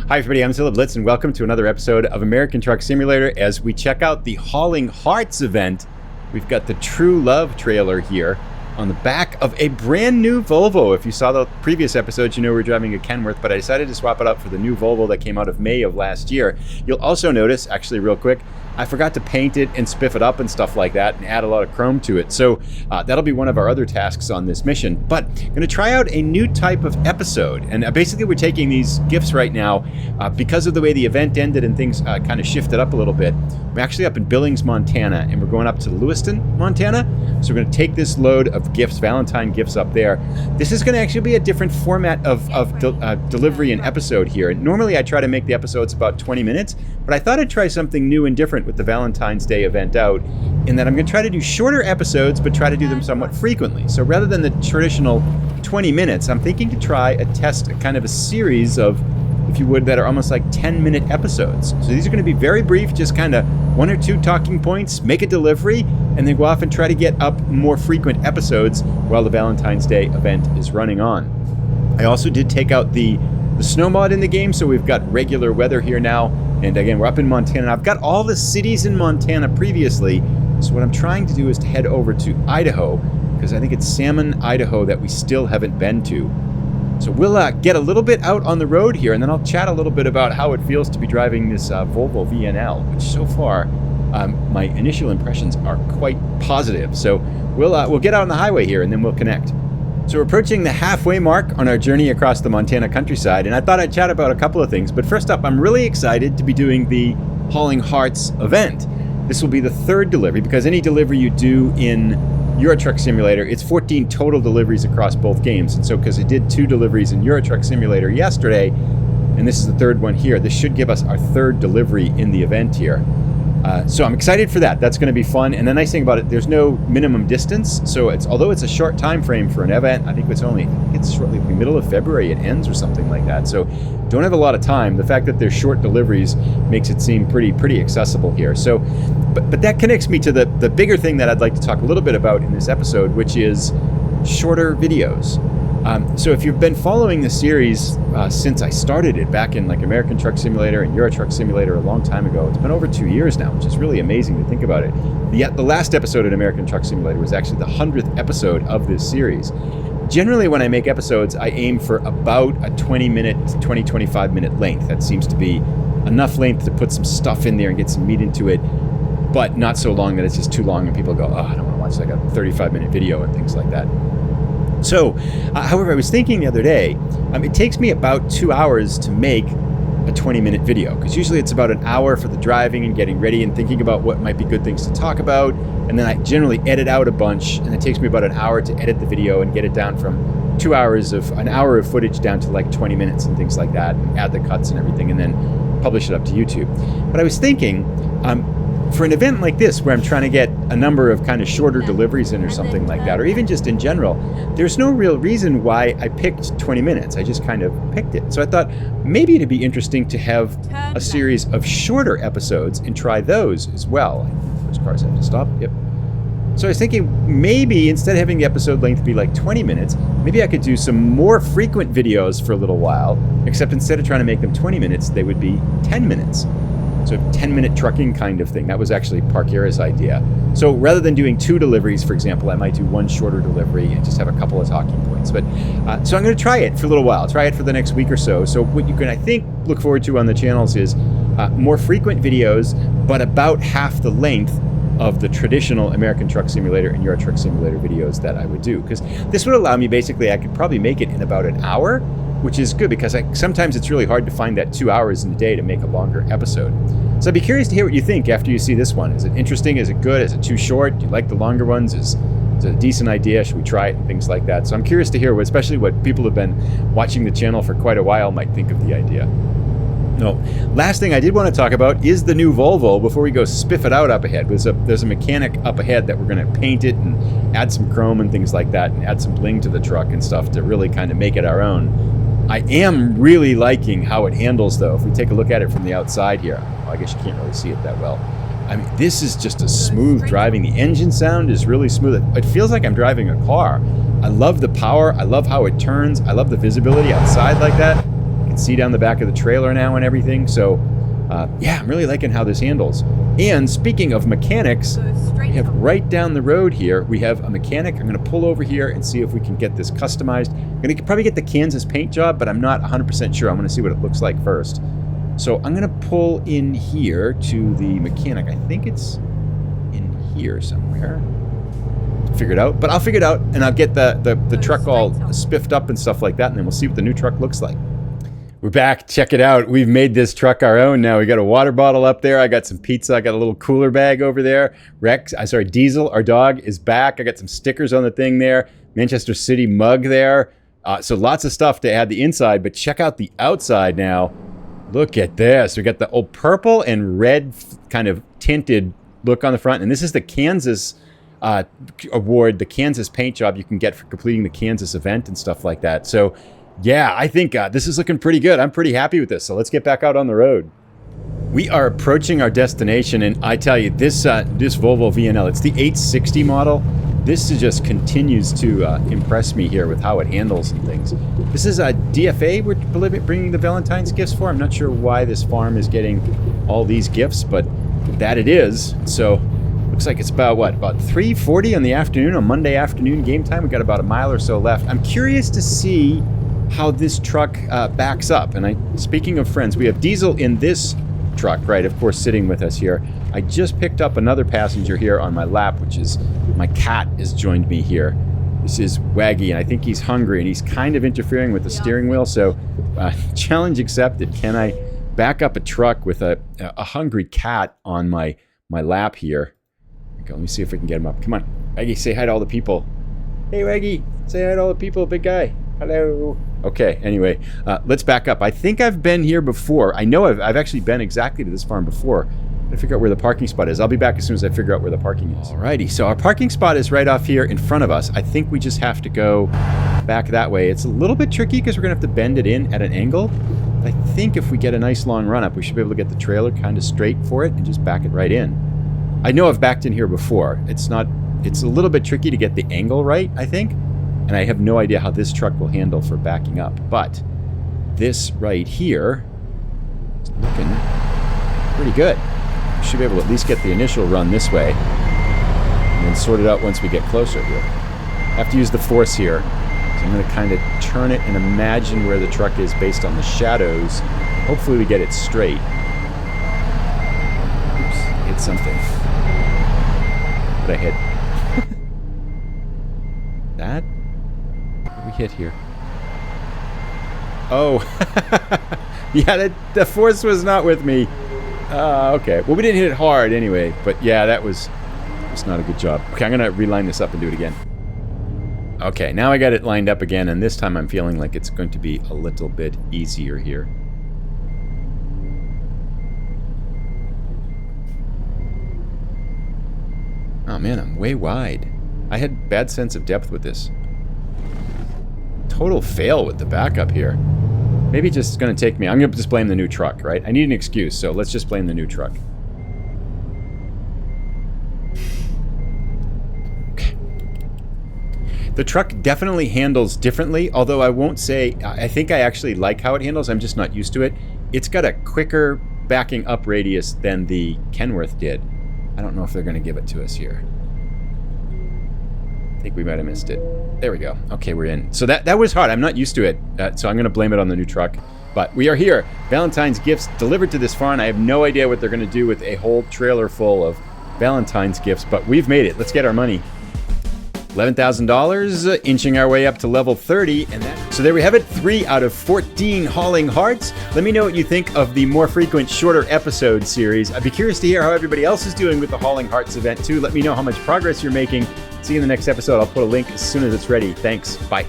Hi everybody, I'm Zilla Blitz and welcome to another episode of American Truck Simulator as we check out the Haulin Hearts event. We've got the True Love trailer here on the back of a brand new Volvo. If you saw the previous episodes, you know we're driving a Kenworth, but I decided to swap it out for the new Volvo that came out of May of last year. You'll also notice, actually real quick, I forgot to paint it and spiff it up and stuff like that and add a lot of chrome to it. So that'll be one of our other tasks on this mission. But I'm going to try out a new type of episode. And basically we're taking these gifts right now because of the way the event ended and things kind of shifted up a little bit. We're actually up in Billings, Montana, and we're going up to Lewiston, Montana. So we're going to take this load of gifts, Valentine gifts up there. This is going to actually be a different format of delivery and episode here. Normally I try to make the episodes about 20 minutes, but I thought I'd try something new and different with the Valentine's Day event out, in that I'm going to try to do shorter episodes, but try to do them somewhat frequently. So rather than the traditional 20 minutes, I'm thinking to try a kind of a series of, if you would, that are almost like 10-minute episodes. So these are going to be very brief, just kind of one or two talking points, make a delivery, and then go off and try to get up more frequent episodes while the Valentine's Day event is running on. I also did take out the snow mod in the game, so we've got regular weather here now. And again, we're up in Montana. I've got all the cities in Montana previously, so what I'm trying to do is to head over to Idaho, because I think it's Salmon, Idaho that we still haven't been to. So we'll get a little bit out on the road here, and then I'll chat a little bit about how it feels to be driving this Volvo VNL, which so far my initial impressions are quite positive. So we'll get out on the highway here, and then we'll connect. So we're approaching the halfway mark on our journey across the Montana countryside, and I thought I'd chat about a couple of things. But first up, I'm really excited to be doing the Haulin Hearts event. This will be the third delivery, because any delivery you do in Euro Truck Simulator, it's 14 total deliveries across both games. And so because I did 2 deliveries in Euro Truck Simulator yesterday, and this is the third one here, this should give us our third delivery in the event here. So I'm excited for that. That's going to be fun. And the nice thing about it, there's no minimum distance. So although it's a short time frame for an event, I think it's shortly the middle of February it ends or something like that. So don't have a lot of time. The fact that they're short deliveries makes it seem pretty accessible here. So, but that connects me to the bigger thing that I'd like to talk a little bit about in this episode, which is shorter videos. So if you've been following the series since I started it back in like American Truck Simulator and Euro Truck Simulator a long time ago, it's been over 2 years now, which is really amazing to think about it. The last episode in American Truck Simulator was actually the 100th episode of this series. Generally, when I make episodes, I aim for about a 25 minute length. That seems to be enough length to put some stuff in there and get some meat into it, but not so long that it's just too long and people go, oh, I don't want to watch like a 35-minute video and things like that. So, however, I was thinking the other day, it takes me about 2 hours to make a 20-minute video, because usually it's about an hour for the driving and getting ready and thinking about what might be good things to talk about, and then I generally edit out a bunch, and it takes me about an hour to edit the video and get it down from an hour of footage down to like 20 minutes and things like that, and add the cuts and everything, and then publish it up to YouTube. But I was thinking, for an event like this, where I'm trying to get a number of kind of shorter deliveries in or something like that, or even just in general, there's no real reason why I picked 20 minutes. I just kind of picked it. So I thought maybe it'd be interesting to have a series of shorter episodes and try those as well. Those cars have to stop. Yep. So I was thinking maybe instead of having the episode length be like 20 minutes, maybe I could do some more frequent videos for a little while, except instead of trying to make them 20 minutes, they would be 10 minutes. So 10-minute trucking kind of thing. That was actually Parkera's idea. So rather than doing 2 deliveries, for example, I might do 1 shorter delivery and just have a couple of talking points. But so I'm going to try it for a little while. Try it for the next week or so. So what you can, I think, look forward to on the channels is more frequent videos, but about half the length of the traditional American Truck Simulator and Euro Truck Simulator videos that I would do. Because this would allow me, basically, I could probably make it in about an hour, which is good because sometimes it's really hard to find that 2 hours in a day to make a longer episode. So I'd be curious to hear what you think after you see this one. Is it interesting? Is it good? Is it too short? Do you like the longer ones? Is it a decent idea? Should we try it? And things like that. So I'm curious to hear especially what people who have been watching the channel for quite a while might think of the idea. No. Last thing I did want to talk about is the new Volvo before we go spiff it out up ahead. There's a mechanic up ahead that we're going to paint it and add some chrome and things like that and add some bling to the truck and stuff to really kind of make it our own. I am really liking how it handles, though. If we take a look at it from the outside here, well, I guess you can't really see it that well. I mean, this is just a smooth driving. The engine sound is really smooth. It feels like I'm driving a car. I love the power. I love how it turns. I love the visibility outside like that. You can see down the back of the trailer now and everything. So yeah, I'm really liking how this handles. And speaking of mechanics, we have right down the road here, we have a mechanic. I'm going to pull over here and see if we can get this customized. I'm going to probably get the Kansas paint job, but I'm not 100% sure. I'm going to see what it looks like first. So I'm going to pull in here to the mechanic. I think it's in here somewhere. Figure it out, but I'll figure it out, and I'll get the truck all spiffed up and stuff like that, and then we'll see what the new truck looks like. We're back. Check it out. We've made this truck our own now. We got a water bottle up there. I got some pizza. I got a little cooler bag over there. Diesel, our dog, is back. I got some stickers on the thing there. Manchester City mug there. So lots of stuff to add the inside, but check out the outside now. Look at this. We got the old purple and red kind of tinted look on the front, and this is the Kansas award, the Kansas paint job you can get for completing the Kansas event and stuff like that. So yeah, I think this is looking pretty good. I'm pretty happy with this. So let's get back out on the road. We are approaching our destination, and I tell you, this Volvo VNL, it's the 860 model. This just continues to impress me here with how it handles and things. This is a DFA we're bringing the Valentine's gifts for. I'm not sure why this farm is getting all these gifts, but that it is. So looks like it's about 3:40 in the afternoon on Monday afternoon game time. We got about a mile or so left. I'm curious to see how this truck backs up. And speaking of friends, we have Diesel in this truck, right? Of course, sitting with us here. I just picked up another passenger here on my lap, which is my cat has joined me here. This is Waggy, and I think he's hungry, and he's kind of interfering with the steering wheel. So challenge accepted. Can I back up a truck with a hungry cat on my lap here? Okay, let me see if we can get him up. Come on, Waggy, say hi to all the people. Hey, Waggy, say hi to all the people, big guy. Hello. Okay, anyway, let's back up. I think I've been here before. I know I've actually been exactly to this farm before. I figure out where the parking spot is. I'll be back as soon as I figure out where the parking is. Alrighty, so our parking spot is right off here in front of us. I think we just have to go back that way. It's a little bit tricky because we're going to have to bend it in at an angle. But I think if we get a nice long run up, we should be able to get the trailer kind of straight for it and just back it right in. I know I've backed in here before. It's a little bit tricky to get the angle right, I think. And I have no idea how this truck will handle for backing up. But this right here is looking pretty good. We should be able to at least get the initial run this way and then sort it out once we get closer here. I have to use the force here. So I'm going to kind of turn it and imagine where the truck is based on the shadows. Hopefully we get it straight. Oops, hit something. What did I hit? That? We hit here. Oh, yeah, the force was not with me. Okay, well, we didn't hit it hard anyway, but yeah, that was not a good job. Okay, I'm gonna reline this up and do it again. Okay, now I got it lined up again, and this time I'm feeling like it's going to be a little bit easier here. Oh man, I'm way wide. I had bad sense of depth with this. Total fail with the backup here. Maybe it's just going to take me. I'm going to just blame the new truck, right? I need an excuse, so let's just blame the new truck. Okay. The truck definitely handles differently, although I won't say... I think I actually like how it handles. I'm just not used to it. It's got a quicker backing up radius than the Kenworth did. I don't know if they're going to give it to us here. I think we might have missed it. There we go. Okay, we're in. So that was hard. I'm not used to it, so I'm going to blame it on the new truck. But we are here. Valentine's gifts delivered to this farm. I have no idea what they're going to do with a whole trailer full of Valentine's gifts, but we've made it. Let's get our money. $11,000, inching our way up to level 30. So there we have it, 3 out of 14 Haulin Hearts. Let me know what you think of the more frequent, shorter episode series. I'd be curious to hear how everybody else is doing with the Haulin Hearts event too. Let me know how much progress you're making. See you in the next episode. I'll put a link as soon as it's ready. Thanks. Bye.